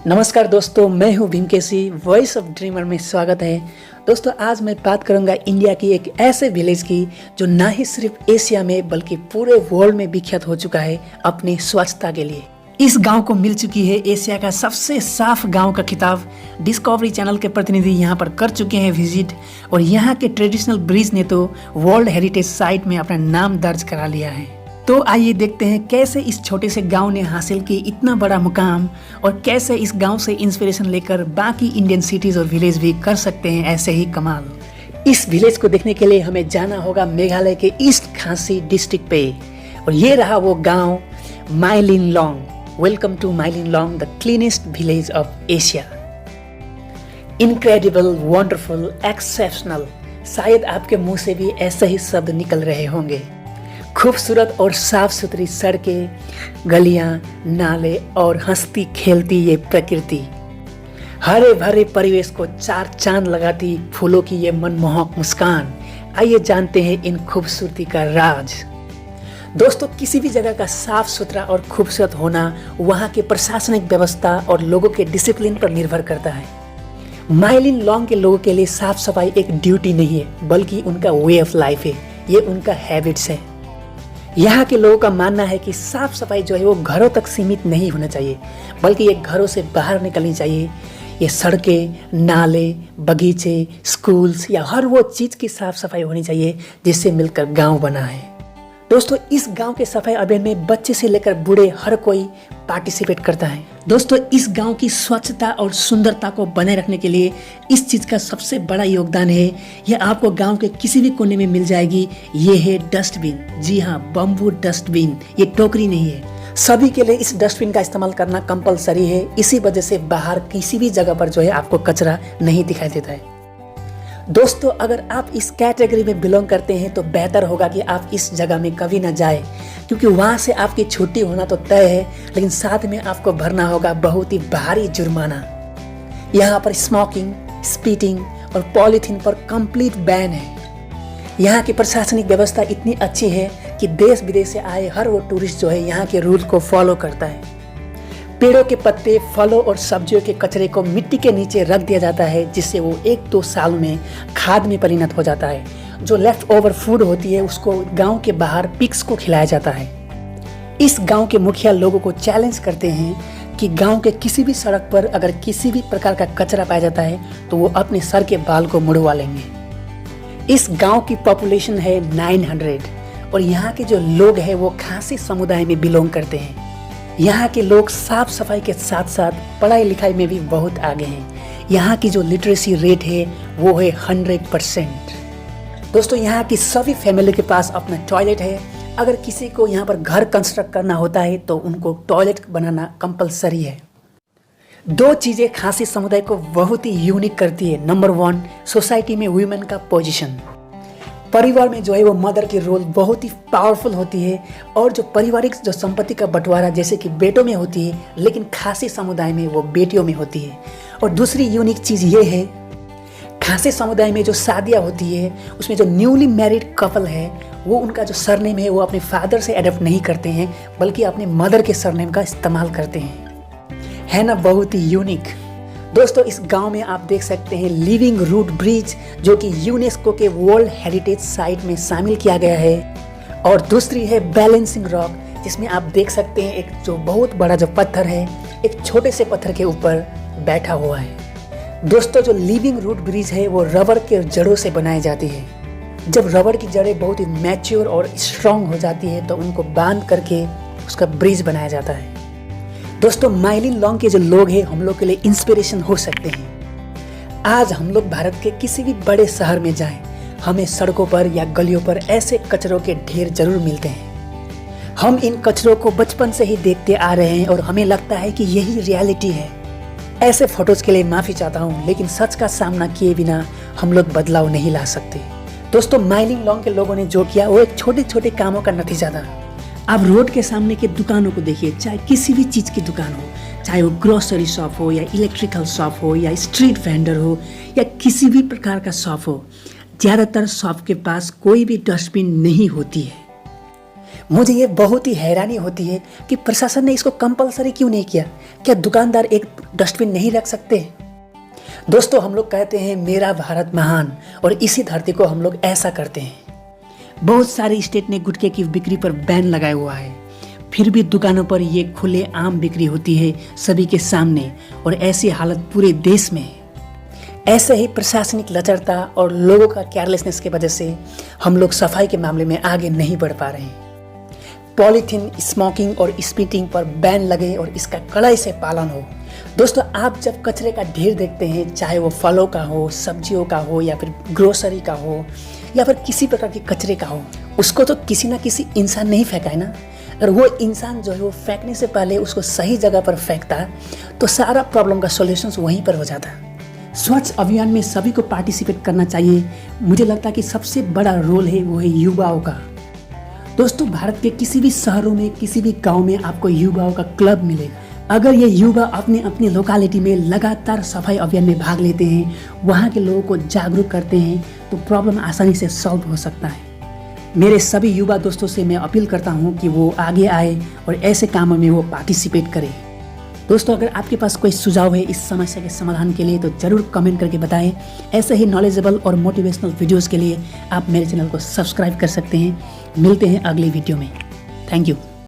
नमस्कार दोस्तों, मैं हूं भीमकेसी। वॉइस ऑफ ड्रीमर में स्वागत है। दोस्तों, आज मैं बात करूंगा इंडिया की एक ऐसे विलेज की जो ना ही सिर्फ एशिया में बल्कि पूरे वर्ल्ड में विख्यात हो चुका है अपनी स्वच्छता के लिए। इस गांव को मिल चुकी है एशिया का सबसे साफ गांव का खिताब। डिस्कवरी चैनल के प्रतिनिधि यहां पर कर चुके हैं विजिट और यहाँ के ट्रेडिशनल ब्रिज ने तो वर्ल्ड हेरिटेज साइट में अपना नाम दर्ज करा लिया है। तो आइए देखते हैं कैसे इस छोटे से गांव ने हासिल की इतना बड़ा मुकाम और कैसे इस गांव से इंस्पिरेशन लेकर बाकी इंडियन सिटीज और विलेज भी कर सकते हैं ऐसे ही कमाल। इस विलेज को देखने के लिए हमें जाना होगा मेघालय के ईस्ट खासी डिस्ट्रिक्ट पे और ये रहा वो गांव Mawlynnong. Welcome to Mawlynnong, the cleanest village of Asia. Incredible, wonderful, exceptional, शायद आपके मुंह से भी ऐसे ही शब्द निकल रहे होंगे। खूबसूरत और साफ सुथरी सड़कें, गलियां, नाले और हंसती खेलती ये प्रकृति, हरे भरे परिवेश को चार चांद लगाती फूलों की ये मनमोहक मुस्कान। आइए जानते हैं इन खूबसूरती का राज। दोस्तों, किसी भी जगह का साफ सुथरा और खूबसूरत होना वहाँ के प्रशासनिक व्यवस्था और लोगों के डिसिप्लिन पर निर्भर करता है। माई लिन लॉन्ग के लोगों के लिए साफ सफाई एक ड्यूटी नहीं है बल्कि उनका वे ऑफ लाइफ है, ये उनका हैबिट्स है। यहाँ के लोगों का मानना है कि साफ सफाई जो है वो घरों तक सीमित नहीं होना चाहिए बल्कि ये घरों से बाहर निकलनी चाहिए। ये सड़कें, नाले, बगीचे, स्कूल्स या हर वो चीज़ की साफ सफाई होनी चाहिए जिससे मिलकर गांव बना है। दोस्तों, इस गांव के सफाई अभियान में बच्चे से लेकर बूढ़े हर कोई पार्टिसिपेट करता है। दोस्तों, इस गांव की स्वच्छता और सुंदरता को बनाए रखने के लिए इस चीज़ का सबसे बड़ा योगदान है, यह आपको गांव के किसी भी कोने में मिल जाएगी। ये है डस्टबिन। जी हाँ, बम्बू डस्टबिन। ये टोकरी नहीं है। सभी के लिए इस डस्टबिन का इस्तेमाल करना कंपलसरी है। इसी वजह से बाहर किसी भी जगह पर जो है आपको कचरा नहीं दिखाई देता है। दोस्तों, अगर आप इस कैटेगरी में बिलोंग करते हैं तो बेहतर होगा कि आप इस जगह में कभी ना जाएं, क्योंकि वहाँ से आपकी छुट्टी होना तो तय है लेकिन साथ में आपको भरना होगा बहुत ही भारी जुर्माना। यहाँ पर स्मोकिंग, स्पीटिंग और पॉलीथीन पर कंप्लीट बैन है। यहाँ की प्रशासनिक व्यवस्था इतनी अच्छी है कि देश विदेश से आए हर वो टूरिस्ट जो है यहाँ के रूल को फॉलो करता है। पेड़ों के पत्ते, फलों और सब्जियों के कचरे को मिट्टी के नीचे रख दिया जाता है जिससे वो 1-2 साल में खाद में परिणत हो जाता है। जो लेफ्ट ओवर फूड होती है उसको गांव के बाहर पिग्स को खिलाया जाता है। इस गांव के मुखिया लोगों को चैलेंज करते हैं कि गांव के किसी भी सड़क पर अगर किसी भी प्रकार का कचरा पाया जाता है तो वो अपने सर के बाल को मुड़वा लेंगे। इस गाँव की पॉपुलेशन है 900 और यहाँ के जो लोग हैं वो खासी समुदाय में बिलोंग करते हैं। यहाँ के लोग साफ सफाई के साथ साथ पढ़ाई लिखाई में भी बहुत आगे हैं। यहाँ की जो लिटरेसी रेट है वो है 100%। दोस्तों, यहाँ की सभी फैमिली के पास अपना टॉयलेट है। अगर किसी को यहाँ पर घर कंस्ट्रक्ट करना होता है तो उनको टॉयलेट बनाना कंपलसरी है। 2 चीज़ें खासी समुदाय को बहुत ही यूनिक करती है। नंबर 1, सोसाइटी में वुमेन का पोजीशन। परिवार में जो है वो मदर की रोल बहुत ही पावरफुल होती है और जो पारिवारिक जो संपत्ति का बंटवारा जैसे कि बेटों में होती है लेकिन खासी समुदाय में वो बेटियों में होती है। और दूसरी यूनिक चीज़ ये है, खासी समुदाय में जो शादियाँ होती है उसमें जो न्यूली मैरिड कपल है वो उनका जो सरनेम है वो अपने फादर से एडॉप्ट नहीं करते हैं बल्कि अपने मदर के सरनेम का इस्तेमाल करते हैं। है ना बहुत ही यूनिक। दोस्तों, इस गांव में आप देख सकते हैं लिविंग रूट ब्रिज जो कि यूनेस्को के वर्ल्ड हेरिटेज साइट में शामिल किया गया है। और दूसरी है बैलेंसिंग रॉक जिसमें आप देख सकते हैं एक जो बहुत बड़ा जो पत्थर है एक छोटे से पत्थर के ऊपर बैठा हुआ है। दोस्तों, जो लिविंग रूट ब्रिज है वो रबर के जड़ों से बनाई जाती है। जब रबर की जड़ें बहुत ही मैच्योर और स्ट्रॉन्ग हो जाती है तो उनको बांध करके उसका ब्रिज बनाया जाता है। दोस्तों, माई लिन लॉन्ग के जो लोग हैं हम लोग के लिए इंस्पिरेशन हो सकते हैं। आज हम लोग भारत के किसी भी बड़े शहर में जाएं, हमें सड़कों पर या गलियों पर ऐसे कचरों के ढेर जरूर मिलते हैं। हम इन कचरों को बचपन से ही देखते आ रहे हैं और हमें लगता है कि यही रियलिटी है। ऐसे फोटोज के लिए माफ़ी चाहता हूँ लेकिन सच का सामना किए बिना हम लोग बदलाव नहीं ला सकते। दोस्तों, माई लिन लॉन्ग के लोगों ने जो किया वो एक छोटे छोटे कामों का नतीजा था। आप रोड के सामने के दुकानों को देखिए, चाहे किसी भी चीज़ की दुकान हो, चाहे वो ग्रोसरी शॉप हो या इलेक्ट्रिकल शॉप हो या स्ट्रीट वेंडर हो या किसी भी प्रकार का शॉप हो, ज़्यादातर शॉप के पास कोई भी डस्टबिन नहीं होती है। मुझे ये बहुत ही हैरानी होती है कि प्रशासन ने इसको कंपलसरी क्यों नहीं किया। क्या दुकानदार एक डस्टबिन नहीं रख सकते? दोस्तों, हम लोग कहते हैं मेरा भारत महान, और इसी धरती को हम लोग ऐसा करते हैं। बहुत सारे स्टेट ने गुटखे की बिक्री पर बैन लगाया हुआ है, फिर भी दुकानों पर ये खुले आम बिक्री होती है सभी के सामने, और ऐसी हालत पूरे देश में है। ऐसे ही प्रशासनिक लचरता और लोगों का केयरलेसनेस की वजह से हम लोग सफाई के मामले में आगे नहीं बढ़ पा रहे हैं। पॉलीथीन, स्मोकिंग और स्पीटिंग पर बैन लगे और इसका कड़ाई से पालन हो। दोस्तों, आप जब कचरे का ढेर देखते हैं, चाहे वो फलों का हो, सब्जियों का हो, या फिर ग्रोसरी का हो, या फिर किसी प्रकार के कचरे का हो, उसको तो किसी ना किसी इंसान ने ही फेंका है ना। अगर वो इंसान जो है वो फेंकने से पहले उसको सही जगह पर फेंकता तो सारा प्रॉब्लम का सॉल्यूशन वहीं पर हो जाता। स्वच्छ अभियान में सभी को पार्टिसिपेट करना चाहिए। मुझे लगता है कि सबसे बड़ा रोल है वो है युवाओं का। दोस्तों, भारत के किसी भी शहरों में, किसी भी गांव में आपको युवाओं का क्लब मिलेगा। अगर ये युवा अपने अपनी लोकेलिटी में लगातार सफाई अभियान में भाग लेते हैं, वहाँ के लोगों को जागरूक करते हैं, तो प्रॉब्लम आसानी से सॉल्व हो सकता है। मेरे सभी युवा दोस्तों से मैं अपील करता हूँ कि वो आगे आए और ऐसे कामों में वो पार्टिसिपेट करें। दोस्तों, अगर आपके पास कोई सुझाव है इस समस्या के समाधान के लिए तो ज़रूर कमेंट करके बताएं। ऐसे ही नॉलेजेबल और मोटिवेशनल वीडियोज़ के लिए आप मेरे चैनल को सब्सक्राइब कर सकते हैं। मिलते हैं अगली वीडियो में। Thank you.